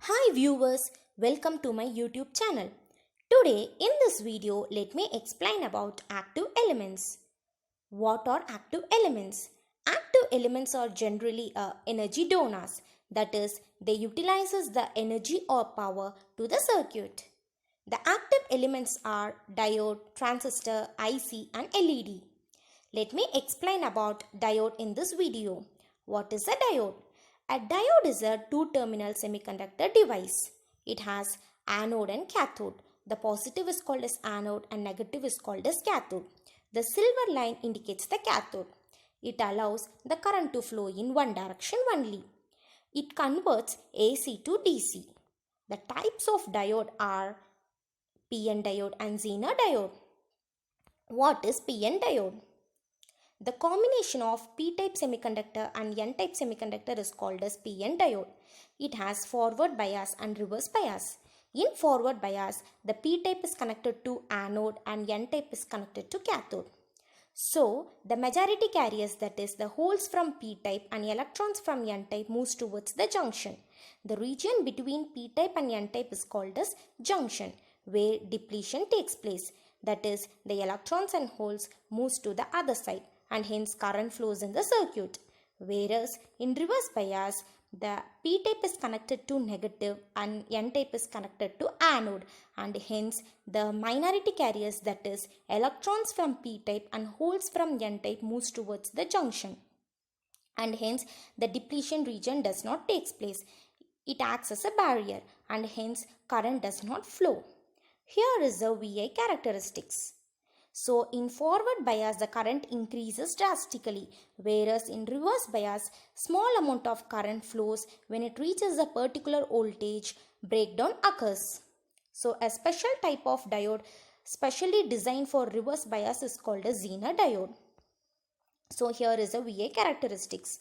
Hi viewers, welcome to my YouTube channel. Today in this video, let me explain about active elements. What are active elements? Active elements are generally energy donors. That is, they utilizes the energy or power to the circuit. The active elements are diode, transistor, IC and LED. Let me explain about diode in this video. What is a diode? A diode is a two-terminal semiconductor device. It has anode and cathode. The positive is called as anode and negative is called as cathode. The silver line indicates the cathode. It allows the current to flow in one direction only. It converts AC to DC. The types of diode are PN diode and Zener diode. What is PN diode? The combination of p-type semiconductor and n-type semiconductor is called as PN diode. It has forward bias and reverse bias. In forward bias, the p-type is connected to anode and n-type is connected to cathode. So, the majority carriers, that is the holes from p-type and electrons from n-type, moves towards the junction. The region between p-type and n-type is called as junction, where depletion takes place. That is, the electrons and holes moves to the other side, and hence current flows in the circuit. Whereas in reverse bias, the p-type is connected to negative and n-type is connected to anode, and hence the minority carriers, that is electrons from p-type and holes from n-type, moves towards the junction, and hence the depletion region does not take place. It acts as a barrier and hence current does not flow. Here is the VI characteristics. So, in forward bias, the current increases drastically, whereas in reverse bias, small amount of current flows. When it reaches a particular voltage, breakdown occurs. So, a special type of diode specially designed for reverse bias is called a Zener diode. So, here is a VI characteristics.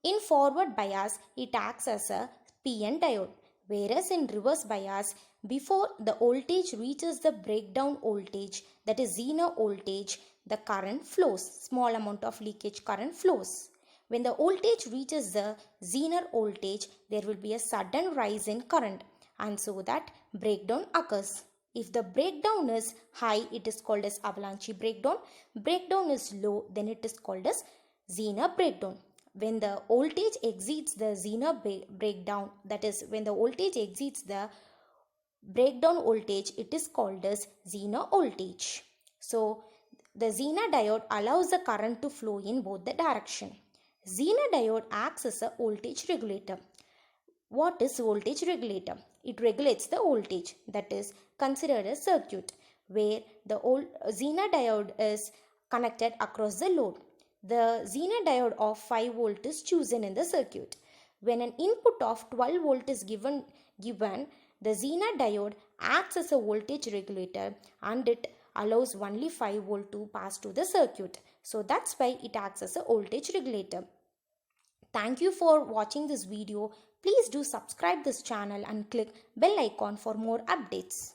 In forward bias, it acts as a PN diode, whereas in reverse bias, before the voltage reaches the breakdown voltage, that is Zener voltage, the current flows. Small amount of leakage current flows. When the voltage reaches the Zener voltage, there will be a sudden rise in current, and so that breakdown occurs. If the breakdown is high, it is called as avalanche breakdown. Breakdown is low, then it is called as Zener breakdown. When the voltage exceeds the Zener breakdown, that is when the voltage exceeds the breakdown voltage, it is called as Zener voltage. So, the Zener diode allows the current to flow in both the direction. Zener diode acts as a voltage regulator. What is voltage regulator? It regulates the voltage, that is considered a circuit where the Zener diode is connected across the load. The Zener diode of 5 volt is chosen in the circuit. When an input of 12 volt is given, the Zener diode acts as a voltage regulator and it allows only 5 volt to pass to the circuit. So that's why it acts as a voltage regulator. Thank you for watching this video. Please do subscribe this channel and click bell icon for more updates.